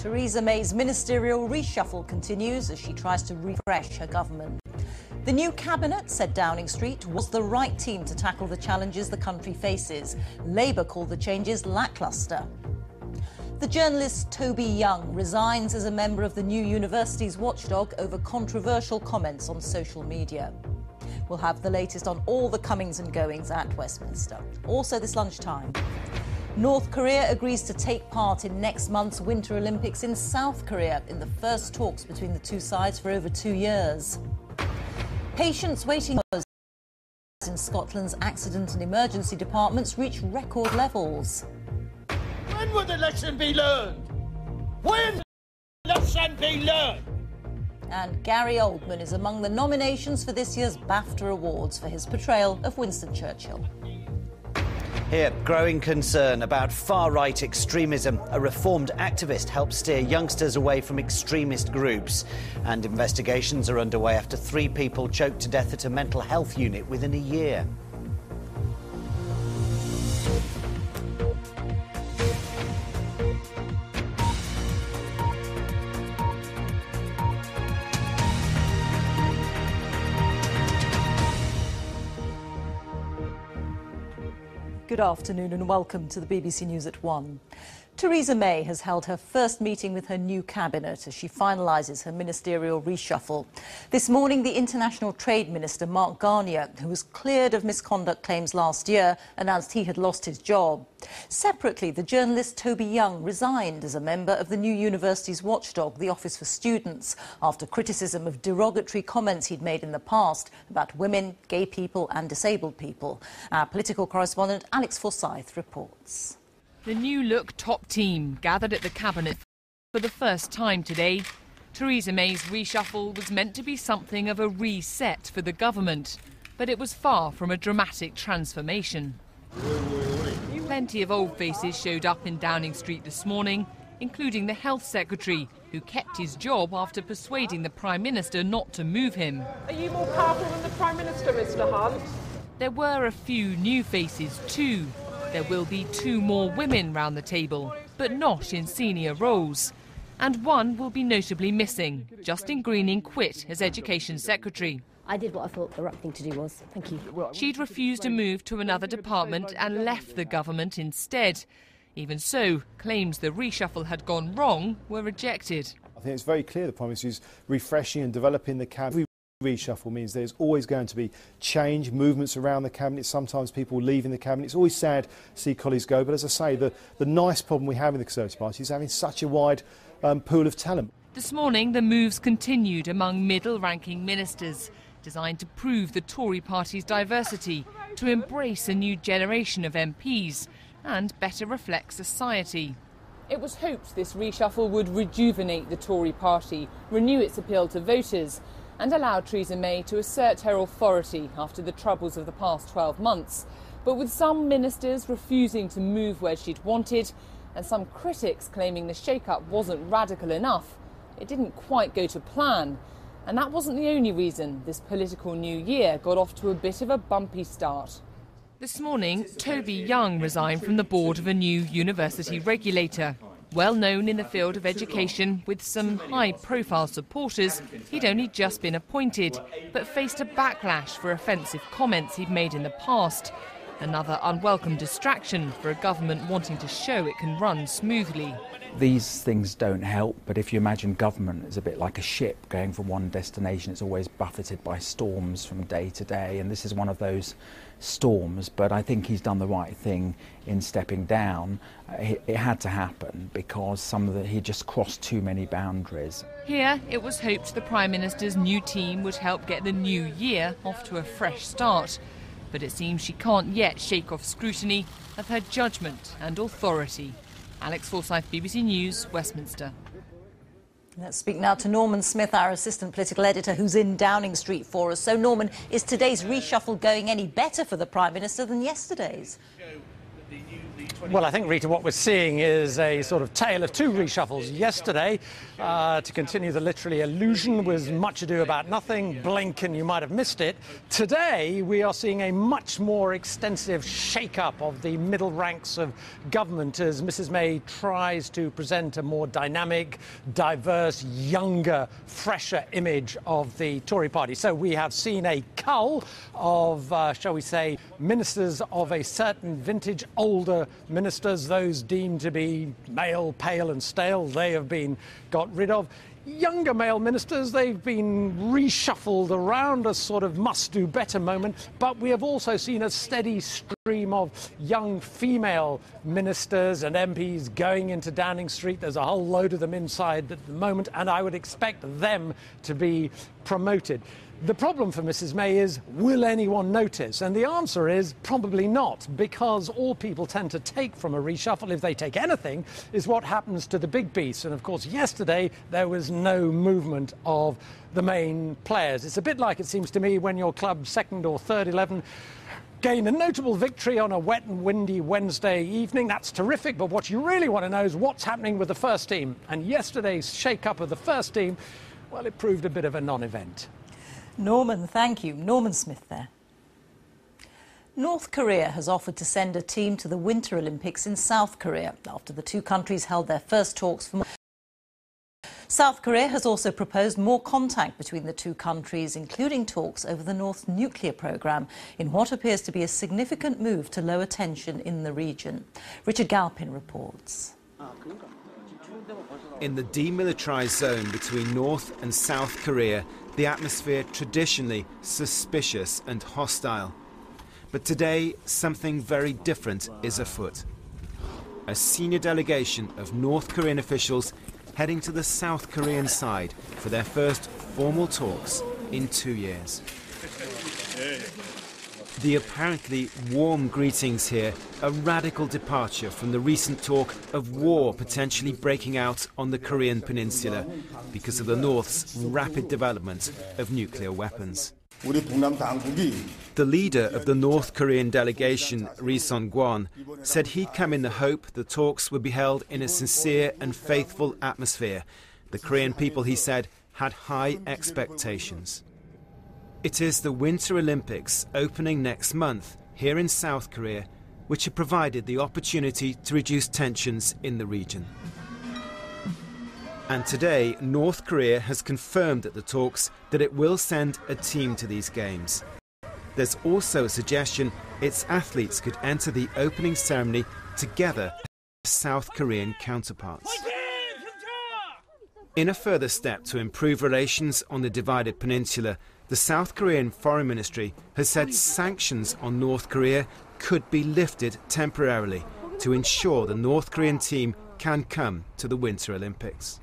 Theresa May's ministerial reshuffle continues as she tries to refresh her government. The new cabinet, said Downing Street, was the right team to tackle the challenges the country faces. Labour called the changes lacklustre. The journalist Toby Young resigns as a member of the new university's watchdog over controversial comments on social media. We'll have the latest on all the comings and goings at Westminster. Also this lunchtime, North Korea agrees to take part in next month's Winter Olympics in South Korea in the first talks between the two sides for over 2 years. Patients waiting in Scotland's accident and emergency departments reach record levels. When will the lesson be learned? When will the lesson be learned? And Gary Oldman is among the nominations for this year's BAFTA Awards for his portrayal of Winston Churchill. Here, growing concern about far-right extremism. A reformed activist helped steer youngsters away from extremist groups. And investigations are underway after 3 people choked to death at a mental health unit within a year. Good afternoon and welcome to the BBC News at 1. Theresa May has held her first meeting with her new cabinet as she finalises her ministerial reshuffle. This morning, the International Trade Minister, Mark Garnier, who was cleared of misconduct claims last year, announced he had lost his job. Separately, the journalist Toby Young resigned as a member of the new university's watchdog, the Office for Students, after criticism of derogatory comments he'd made in the past about women, gay people and disabled people. Our political correspondent Alex Forsyth reports. The new-look top team gathered at the Cabinet for the first time today. Theresa May's reshuffle was meant to be something of a reset for the government, but it was far from a dramatic transformation. Plenty of old faces showed up in Downing Street this morning, including the Health Secretary, who kept his job after persuading the Prime Minister not to move him. Are you more powerful than the Prime Minister, Mr Hunt? There were a few new faces too. There will be 2 more women round the table, but not in senior roles. And one will be notably missing. Justin Greening quit as Education Secretary. I did what I thought the right thing to do was. Thank you. She'd refused to move to another department and left the government instead. Even so, claims the reshuffle had gone wrong were rejected. I think it's very clear the Prime Minister is refreshing and developing the cabinet. Reshuffle means there's always going to be change, movements around the cabinet, sometimes people leaving the cabinet. It's always sad to see colleagues go, but as I say, the nice problem we have in the Conservative Party is having such a wide pool of talent. This morning the moves continued among middle-ranking ministers, designed to prove the Tory party's diversity, to embrace a new generation of MPs and better reflect society. It was hoped this reshuffle would rejuvenate the Tory party, renew its appeal to voters and allow Theresa May to assert her authority after the troubles of the past 12 months. But with some ministers refusing to move where she'd wanted and some critics claiming the shake-up wasn't radical enough, it didn't quite go to plan. And that wasn't the only reason this political new year got off to a bit of a bumpy start. This morning, Toby Young resigned from the board of a new university regulator. Well known in the field of education, with some high-profile supporters, he'd only just been appointed, but faced a backlash for offensive comments he'd made in the past. Another unwelcome distraction for a government wanting to show it can run smoothly. These things don't help, but if you imagine government is a bit like a ship going from one destination, it's always buffeted by storms from day to day, and this is one of those storms. But I think he's done the right thing in stepping down. It had to happen because he just crossed too many boundaries. Here, it was hoped the Prime Minister's new team would help get the new year off to a fresh start. But it seems she can't yet shake off scrutiny of her judgment and authority. Alex Forsyth, BBC News, Westminster. Let's speak now to Norman Smith, our assistant political editor, who's in Downing Street for us. So, Norman, is today's reshuffle going any better for the Prime Minister than yesterday's? Well, I think, Rita, what we're seeing is a sort of tale of two reshuffles. Yesterday, to continue the literary illusion, was Much Ado About Nothing, blink and you might have missed it. Today, we are seeing a much more extensive shake-up of the middle ranks of government as Mrs May tries to present a more dynamic, diverse, younger, fresher image of the Tory party. So we have seen a cull of, shall we say, ministers of a certain vintage, older ministers, those deemed to be male, pale and stale, they have been got rid of. Younger male ministers, they've been reshuffled around a sort of must-do-better moment, but we have also seen a steady stream of young female ministers and MPs going into Downing Street. There's a whole load of them inside at the moment, and I would expect them to be promoted. The problem for Mrs May is, will anyone notice? And the answer is probably not, because all people tend to take from a reshuffle, if they take anything, is what happens to the big beasts. And of course, yesterday there was no movement of the main players. It's a bit like, it seems to me, when your club's second or third 11 gain a notable victory on a wet and windy Wednesday evening. That's terrific, but what you really want to know is what's happening with the first team. And yesterday's shake-up of the first team, well, it proved a bit of a non-event. Norman, thank you. Norman Smith there. North Korea has offered to send a team to the Winter Olympics in South Korea after the two countries held their first talks for months. South Korea has also proposed more contact between the two countries, including talks over the North's nuclear programme, in what appears to be a significant move to lower tension in the region. Richard Galpin reports. In the demilitarised zone between North and South Korea, the atmosphere traditionally suspicious and hostile. But today, something very different is afoot. A senior delegation of North Korean officials heading to the South Korean side for their first formal talks in 2 years. The apparently warm greetings here, a radical departure from the recent talk of war potentially breaking out on the Korean peninsula because of the North's rapid development of nuclear weapons. The leader of the North Korean delegation, Ri Son-kwon, said he'd come in the hope the talks would be held in a sincere and faithful atmosphere. The Korean people, he said, had high expectations. It is the Winter Olympics opening next month here in South Korea, which have provided the opportunity to reduce tensions in the region. And today, North Korea has confirmed at the talks that it will send a team to these games. There's also a suggestion its athletes could enter the opening ceremony together with South Korean counterparts. In a further step to improve relations on the divided peninsula, the South Korean Foreign Ministry has said sanctions on North Korea could be lifted temporarily to ensure the North Korean team can come to the Winter Olympics.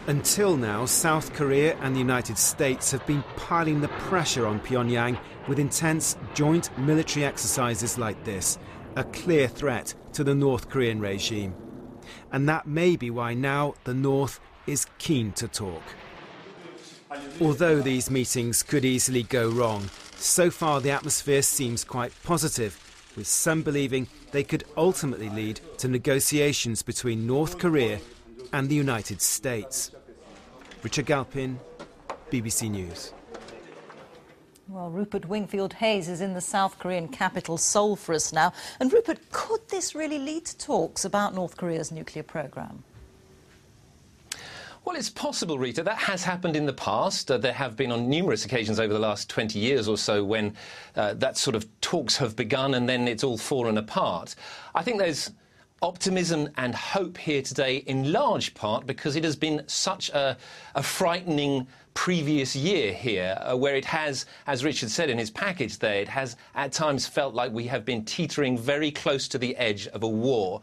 Until now, South Korea and the United States have been piling the pressure on Pyongyang with intense joint military exercises like this, a clear threat to the North Korean regime. And that may be why now the North is keen to talk. Although these meetings could easily go wrong, so far the atmosphere seems quite positive, with some believing they could ultimately lead to negotiations between North Korea and the United States. Richard Galpin, BBC News. Well, Rupert Wingfield-Hayes is in the South Korean capital, Seoul, for us now. And Rupert, could this really lead to talks about North Korea's nuclear programme? Well, it's possible, Rita. That has happened in the past. There have been on numerous occasions over the last 20 years or so when that sort of talks have begun and then it's all fallen apart. I think there's optimism and hope here today in large part because it has been such a frightening previous year here where it has, as Richard said in his package there, it has at times felt like we have been teetering very close to the edge of a war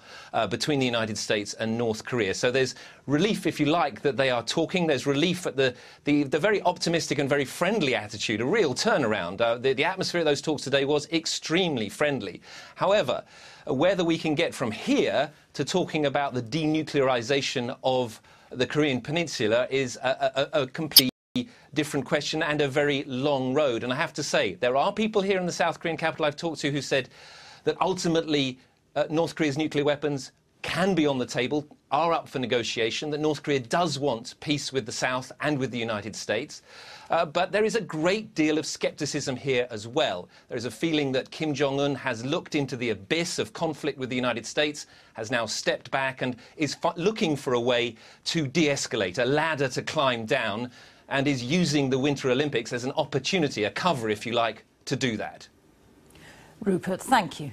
between the United States and North Korea. So there's relief, if you like, that they are talking. There's relief at the very optimistic and very friendly attitude, a real turnaround. The atmosphere of those talks today was extremely friendly. However, whether we can get from here to talking about the denuclearization of the Korean Peninsula is a completely different question and a very long road. And I have to say, there are people here in the South Korean capital I've talked to who said that ultimately North Korea's nuclear weapons can be on the table, are up for negotiation, that North Korea does want peace with the South and with the United States. But there is a great deal of scepticism here as well. There is a feeling that Kim Jong-un has looked into the abyss of conflict with the United States, has now stepped back and is looking for a way to de-escalate, a ladder to climb down, and is using the Winter Olympics as an opportunity, a cover, if you like, to do that. Rupert, thank you.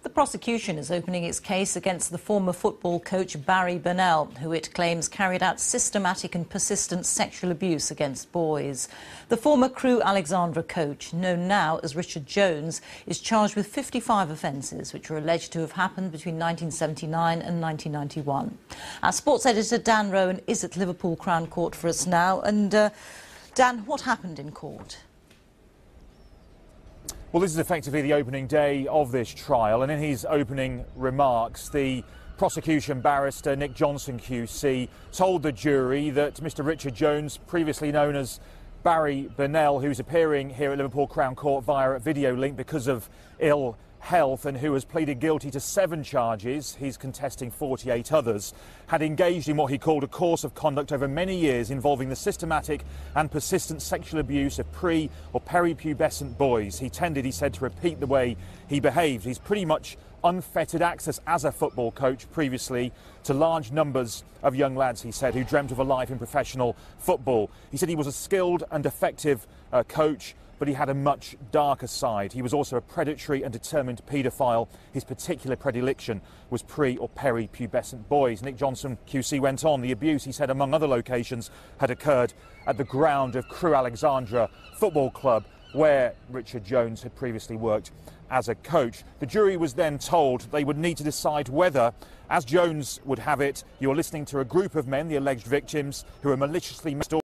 The prosecution is opening its case against the former football coach Barry Bennell, who it claims carried out systematic and persistent sexual abuse against boys. The former Crewe Alexandra coach, known now as Richard Jones, is charged with 55 offences, which are alleged to have happened between 1979 and 1991. Our sports editor Dan Rowan is at Liverpool Crown Court for us now. And Dan, what happened in court? Well, this is effectively the opening day of this trial, and in his opening remarks, the prosecution barrister Nick Johnson QC told the jury that Mr. Richard Jones, previously known as Barry Bennell, who's appearing here at Liverpool Crown Court via a video link because of ill health and who has pleaded guilty to 7 charges, he's contesting 48 others, had engaged in what he called a course of conduct over many years involving the systematic and persistent sexual abuse of pre- or peripubescent boys. He tended, he said, to repeat the way he behaved. He's pretty much unfettered access as a football coach previously to large numbers of young lads, he said, who dreamt of a life in professional football. He said he was a skilled and effective coach, but he had a much darker side. He was also a predatory and determined paedophile. His particular predilection was pre- or peripubescent boys. Nick Johnson QC went on. The abuse, he said, among other locations, had occurred at the ground of Crewe Alexandra Football Club, where Richard Jones had previously worked as a coach. The jury was then told they would need to decide whether, as Jones would have it, you're listening to a group of men, the alleged victims, who are maliciously making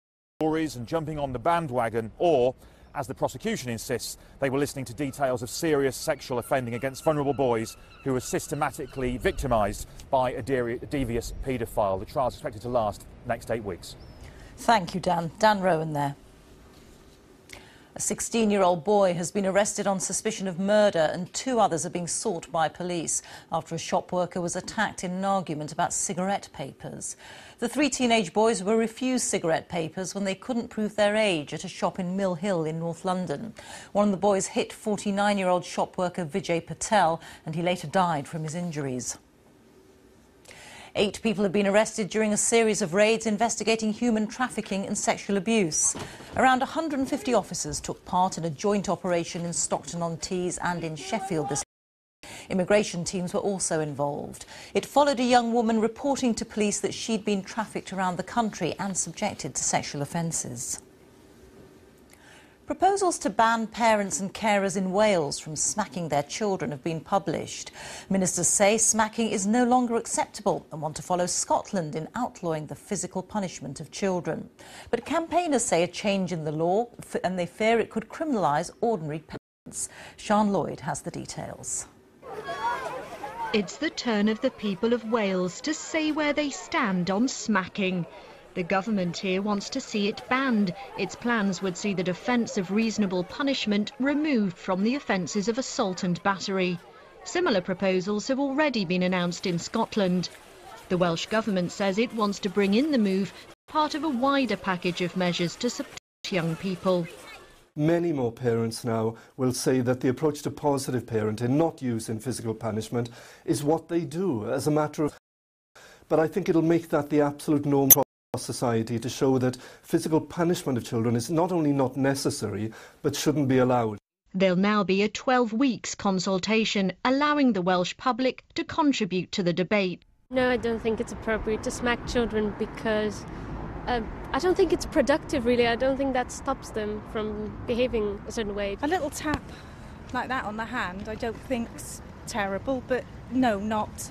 stories and jumping on the bandwagon, or, as the prosecution insists, they were listening to details of serious sexual offending against vulnerable boys who were systematically victimised by a devious paedophile. The trial is expected to last the next 8 weeks. Thank you, Dan. Dan Rowan there. A 16-year-old boy has been arrested on suspicion of murder, and 2 others are being sought by police after a shop worker was attacked in an argument about cigarette papers. The 3 teenage boys were refused cigarette papers when they couldn't prove their age at a shop in Mill Hill in North London. One of the boys hit 49-year-old shop worker Vijay Patel, and he later died from his injuries. 8 people have been arrested during a series of raids investigating human trafficking and sexual abuse. Around 150 officers took part in a joint operation in Stockton-on-Tees and in Sheffield this week. Immigration teams were also involved. It followed a young woman reporting to police that she'd been trafficked around the country and subjected to sexual offences. Proposals to ban parents and carers in Wales from smacking their children have been published. Ministers say smacking is no longer acceptable and want to follow Scotland in outlawing the physical punishment of children. But campaigners say a change in the law, and they fear it could criminalise ordinary parents. Sian Lloyd has the details. It's the turn of the people of Wales to say where they stand on smacking. The government here wants to see it banned. Its plans would see the defence of reasonable punishment removed from the offences of assault and battery. Similar proposals have already been announced in Scotland. The Welsh Government says it wants to bring in the move part of a wider package of measures to support young people. Many more parents now will say that the approach to positive parenting, not using physical punishment, is what they do as a matter of... But I think it'll make that the absolute norm for society, to show that physical punishment of children is not only not necessary, but shouldn't be allowed. There'll now be a 12 weeks consultation, allowing the Welsh public to contribute to the debate. No, I don't think it's appropriate to smack children because I don't think it's productive, really. I don't think that stops them from behaving a certain way. A little tap like that on the hand, I don't think's terrible, but no, not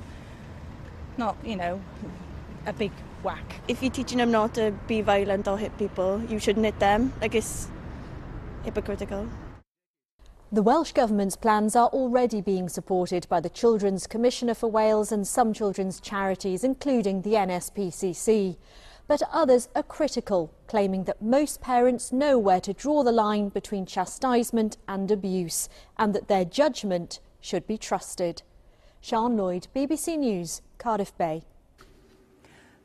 you know, a big whack. If you're teaching them not to be violent or hit people, you shouldn't hit them. Like, it's hypocritical. The Welsh Government's plans are already being supported by the Children's Commissioner for Wales and some children's charities, including the NSPCC. but others are critical, claiming that most parents know where to draw the line between chastisement and abuse, and that their judgment should be trusted. Sian Lloyd, BBC News, Cardiff Bay.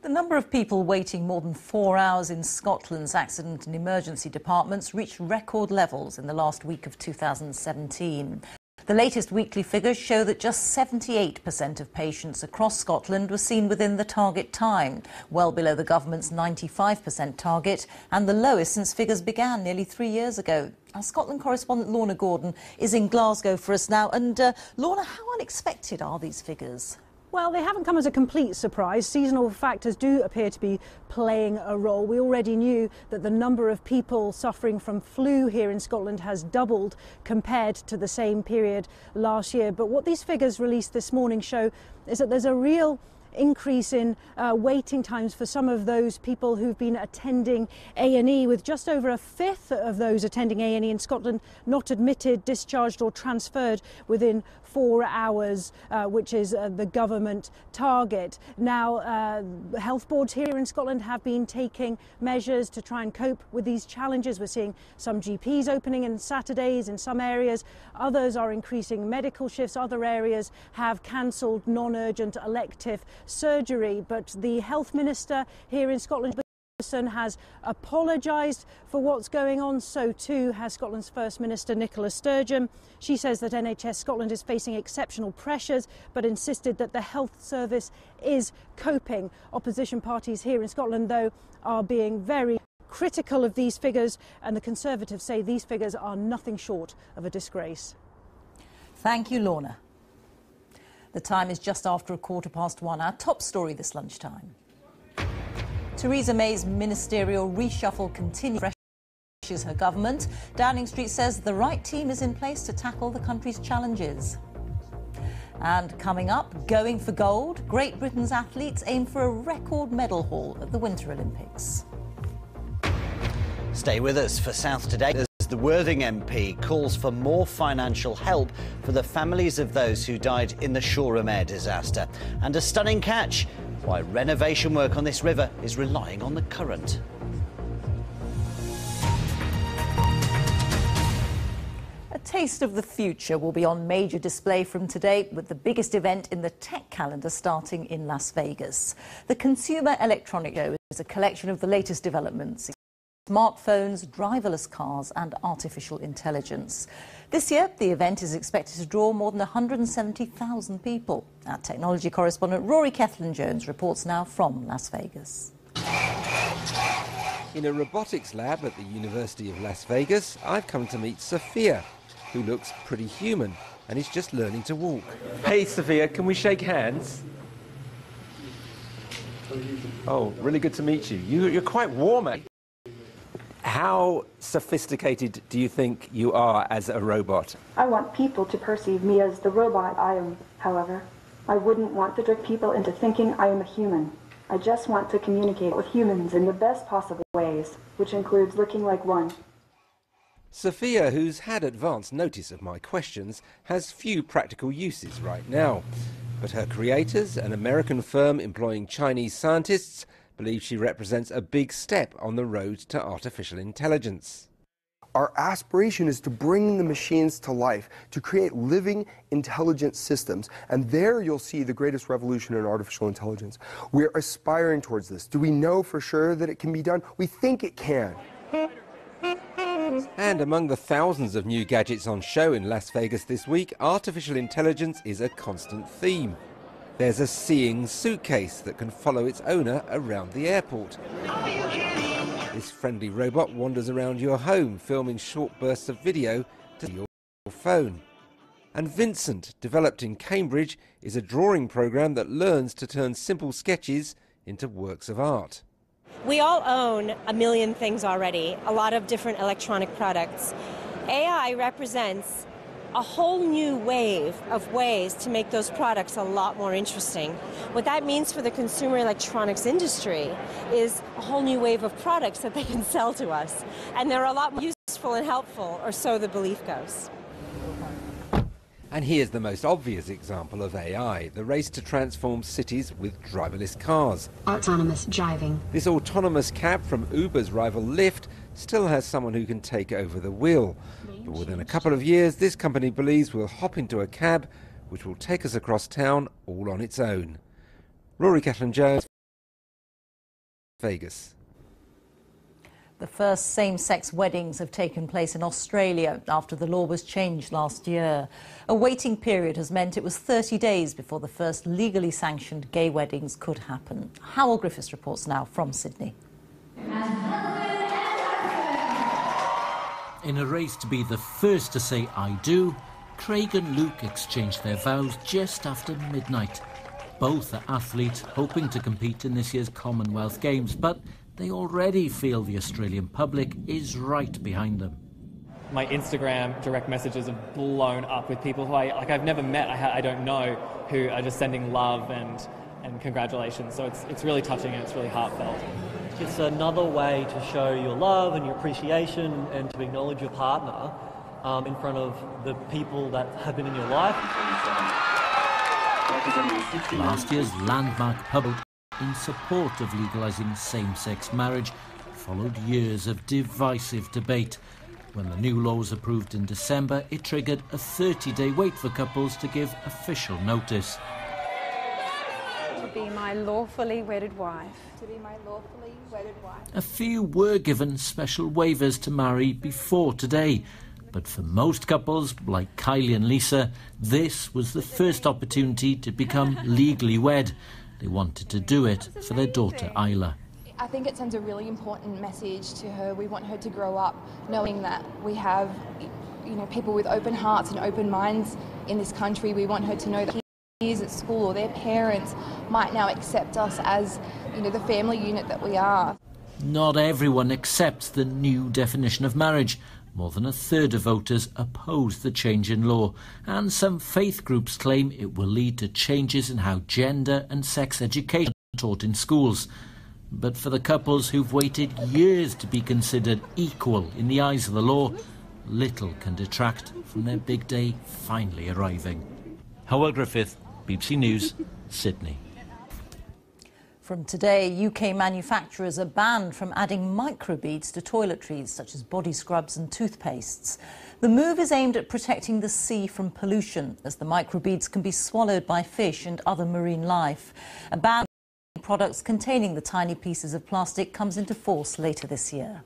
The number of people waiting more than 4 hours in Scotland's accident and emergency departments reached record levels in the last week of 2017. The latest weekly figures show that just 78% of patients across Scotland were seen within the target time, well below the government's 95% target and the lowest since figures began nearly 3 years ago. Our Scotland correspondent Lorna Gordon is in Glasgow for us now. And Lorna, how unexpected are these figures? Well, they haven't come as a complete surprise. Seasonal factors do appear to be playing a role. We already knew that the number of people suffering from flu here in Scotland has doubled compared to the same period last year. But what these figures released this morning show is that there's a real increase in waiting times for some of those people who've been attending A&E, with just over a fifth of those attending A&E in Scotland not admitted, discharged or transferred within 4 hours, which is the government target. Now, health boards here in Scotland have been taking measures to try and cope with these challenges. We're seeing some GPs opening on Saturdays in some areas. Others are increasing medical shifts. Other areas have cancelled non-urgent elective surgery. But the health minister here in Scotland has apologised for what's going on. So too has Scotland's First Minister Nicola Sturgeon. She says that NHS Scotland is facing exceptional pressures, but insisted that the health service is coping. Opposition parties here in Scotland, though, are being very critical of these figures, and the Conservatives say these figures are nothing short of a disgrace. Thank you, Lorna. The time is just after 1:15. Our top story this lunchtime. Theresa May's ministerial reshuffle continues her government. Downing Street says the right team is in place to tackle the country's challenges. And coming up, going for gold, Great Britain's athletes aim for a record medal haul at the Winter Olympics. Stay with us for South Today. As the Worthing MP calls for more financial help for the families of those who died in the Shoreham air disaster. And a stunning catch: why renovation work on this river is relying on the current. A taste of the future will be on major display from today, with the biggest event in the tech calendar starting in Las Vegas. The Consumer Electronics Show is a collection of the latest developments: smartphones, driverless cars and artificial intelligence. This year, the event is expected to draw more than 170,000 people. Our technology correspondent Rory Kethlin-Jones reports now from Las Vegas. In a robotics lab at the University of Las Vegas, I've come to meet Sophia, who looks pretty human and is just learning to walk. Hey Sophia, can we shake hands? Oh, really good to meet you. You're quite warm, actually. How sophisticated do you think you are as a robot? I want people to perceive me as the robot I am, however. I wouldn't want to trick people into thinking I am a human. I just want to communicate with humans in the best possible ways, which includes looking like one. Sophia, who's had advance notice of my questions, has few practical uses right now. But her creators, an American firm employing Chinese scientists, believe she represents a big step on the road to artificial intelligence. Our aspiration is to bring the machines to life, to create living, intelligent systems. And there you'll see the greatest revolution in artificial intelligence. We're aspiring towards this. Do we know for sure that it can be done? We think it can. And among the thousands of new gadgets on show in Las Vegas this week, artificial intelligence is a constant theme. There's a seeing suitcase that can follow its owner around the airport. This friendly robot wanders around your home, filming short bursts of video to your phone. And Vincent, developed in Cambridge, is a drawing program that learns to turn simple sketches into works of art. We all own a million things already, a lot of different electronic products. AI represents a whole new wave of ways to make those products a lot more interesting. What that means for the consumer electronics industry is a whole new wave of products that they can sell to us. And they're a lot more useful and helpful, or so the belief goes. And here's the most obvious example of AI, the race to transform cities with driverless cars. Autonomous driving. This autonomous cab from Uber's rival Lyft still has someone who can take over the wheel. But within a couple of years, this company believes we'll hop into a cab which will take us across town all on its own. Rory Catlin-Jones, Vegas. The first same-sex weddings have taken place in Australia after the law was changed last year. A waiting period has meant it was 30 days before the first legally sanctioned gay weddings could happen. Howell Griffiths reports now from Sydney. In a race to be the first to say I do, Craig and Luke exchanged their vows just after midnight. Both are athletes hoping to compete in this year's Commonwealth Games, but they already feel the Australian public is right behind them. My Instagram direct messages have blown up with people who I've never met, I don't know, who are just sending love and congratulations. So it's really touching and it's really heartfelt. It's another way to show your love and your appreciation and to acknowledge your partner in front of the people that have been in your life. Last year's landmark public in support of legalising same-sex marriage followed years of divisive debate. When the new law was approved in December, it triggered a 30-day wait for couples to give official notice. To be my lawfully wedded wife. To be my lawfully wedded wife. A few were given special waivers to marry before today. But for most couples, like Kylie and Lisa, this was the first opportunity to become legally wed. They wanted to do it for their daughter, Isla. I think it sends a really important message to her. We want her to grow up knowing that we have, people with open hearts and open minds in this country. We want her to know that kids at school or their parents might now accept us as, the family unit that we are. Not everyone accepts the new definition of marriage. More than a third of voters oppose the change in law, and some faith groups claim it will lead to changes in how gender and sex education are taught in schools. But for the couples who've waited years to be considered equal in the eyes of the law, little can detract from their big day finally arriving. Howell Griffith, BBC News, Sydney. From today, UK manufacturers are banned from adding microbeads to toiletries, such as body scrubs and toothpastes. The move is aimed at protecting the sea from pollution, as the microbeads can be swallowed by fish and other marine life. A ban on products containing the tiny pieces of plastic comes into force later this year.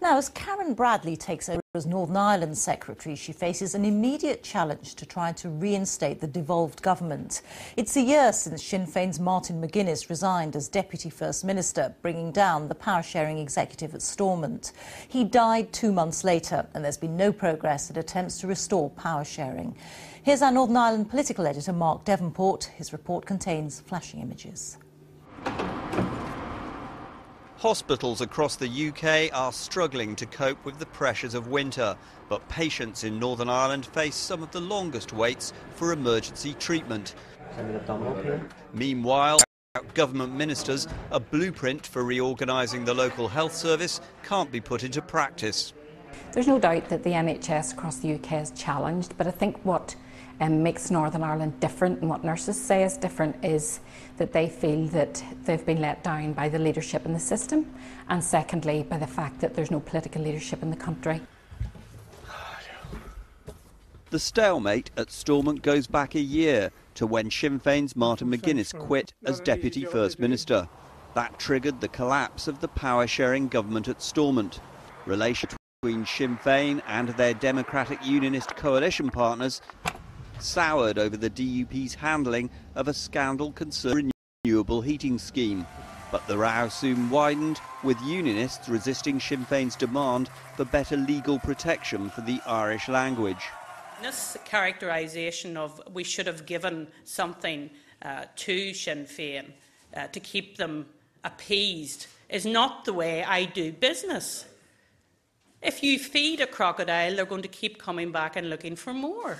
Now, as Karen Bradley takes over as Northern Ireland Secretary, she faces an immediate challenge to try to reinstate the devolved government. It's a year since Sinn Féin's Martin McGuinness resigned as Deputy First Minister, bringing down the power-sharing executive at Stormont. He died 2 months later, and there's been no progress in attempts to restore power-sharing. Here's our Northern Ireland political editor, Mark Devonport. His report contains flashing images. Hospitals across the UK are struggling to cope with the pressures of winter, but patients in Northern Ireland face some of the longest waits for emergency treatment. Meanwhile, government ministers, a blueprint for reorganising the local health service can't be put into practice. There's no doubt that the NHS across the UK is challenged, but I think what makes Northern Ireland different and what nurses say is different is that they feel that they've been let down by the leadership in the system, and secondly by the fact that there's no political leadership in the country. The stalemate at Stormont goes back a year to when Sinn Féin's Martin McGuinness quit as Deputy First Minister. That triggered the collapse of the power-sharing government at Stormont. Relations between Sinn Féin and their Democratic Unionist coalition partners soured over the DUP's handling of a scandal-concerned renewable heating scheme. But the row soon widened, with Unionists resisting Sinn Féin's demand for better legal protection for the Irish language. This characterisation of we should have given something to Sinn Féin to keep them appeased is not the way I do business. If you feed a crocodile, they're going to keep coming back and looking for more.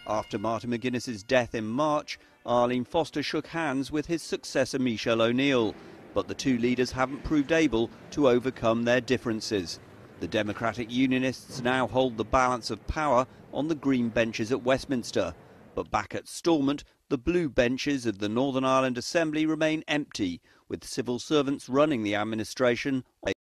After Martin McGuinness's death in March, Arlene Foster shook hands with his successor Michelle O'Neill, but the two leaders haven't proved able to overcome their differences. The Democratic Unionists now hold the balance of power on the green benches at Westminster. But back at Stormont, the blue benches of the Northern Ireland Assembly remain empty, with civil servants running the administration on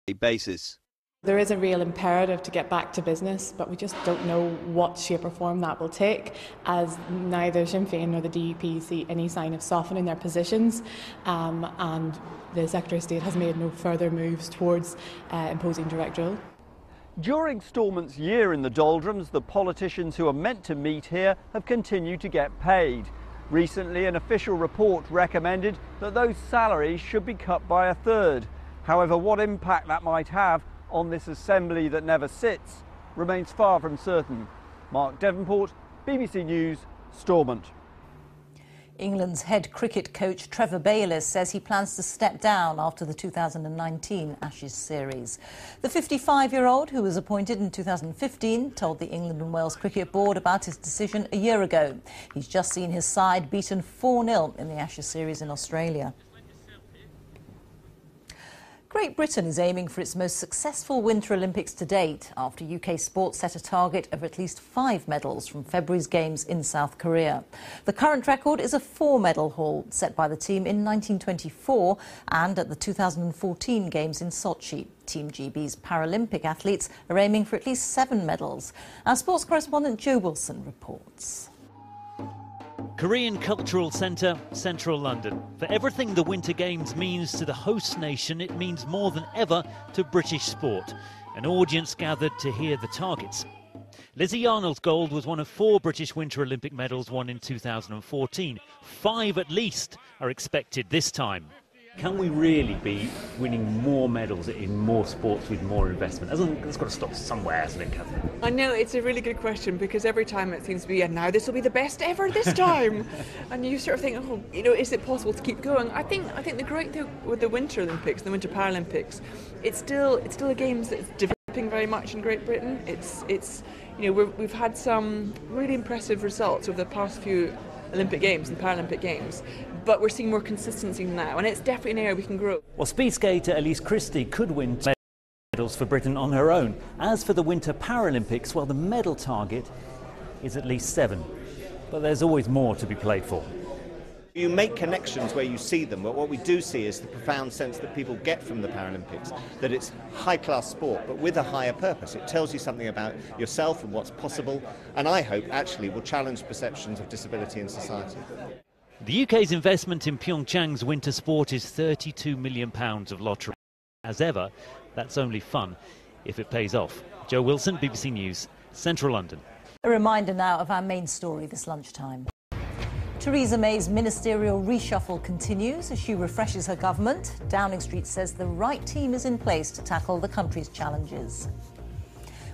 a basis. There is a real imperative to get back to business, but we just don't know what shape or form that will take, as neither Sinn Féin nor the DUP see any sign of softening their positions, and the Secretary of State has made no further moves towards imposing direct rule. During Stormont's year in the doldrums, the politicians who are meant to meet here have continued to get paid. Recently, an official report recommended that those salaries should be cut by a third. However, what impact that might have on this assembly that never sits remains far from certain. Mark Devonport, BBC News, Stormont. England's head cricket coach Trevor Bayliss says he plans to step down after the 2019 Ashes series. The 55-year-old, who was appointed in 2015, told the England and Wales Cricket Board about his decision a year ago. He's just seen his side beaten 4-0 in the Ashes series in Australia. Great Britain is aiming for its most successful Winter Olympics to date after UK sport set a target of at least 5 medals from February's Games in South Korea. The current record is a 4-medal haul set by the team in 1924 and at the 2014 Games in Sochi. Team GB's Paralympic athletes are aiming for at least 7 medals. Our sports correspondent Joe Wilson reports. Korean Cultural Centre, Central London. For everything the Winter Games means to the host nation, it means more than ever to British sport. An audience gathered to hear the targets. Lizzie Arnold's gold was one of 4 British Winter Olympic medals won in 2014. 5 at least are expected this time. Can we really be winning more medals in more sports with more investment? It's got to stop somewhere, hasn't it, Catherine? I know, it's a really good question, because every time it seems to be, and now this will be the best ever this time. And you sort of think, oh, is it possible to keep going? I think the great thing with the Winter Olympics, the Winter Paralympics, it's still a games that's developing very much in Great Britain. We've had some really impressive results over the past few Olympic Games and Paralympic Games, but we're seeing more consistency now, and it's definitely an area we can grow. Well, speed skater Elise Christie could win medals for Britain on her own. As for the Winter Paralympics, well, the medal target is at least 7, but there's always more to be played for. You make connections where you see them, but what we do see is the profound sense that people get from the Paralympics, that it's high-class sport, but with a higher purpose. It tells you something about yourself and what's possible, and I hope actually will challenge perceptions of disability in society. The UK's investment in Pyeongchang's winter sport is £32 million of lottery. As ever, that's only fun if it pays off. Joe Wilson, BBC News, Central London. A reminder now of our main story this lunchtime. Theresa May's ministerial reshuffle continues as she refreshes her government. Downing Street says the right team is in place to tackle the country's challenges.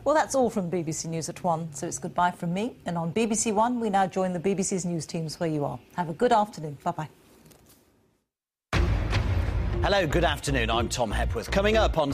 Well, that's all from BBC News at 1, so it's goodbye from me. And on BBC One, we now join the BBC's news teams where you are. Have a good afternoon. Bye-bye. Hello, good afternoon. I'm Tom Hepworth. Coming up on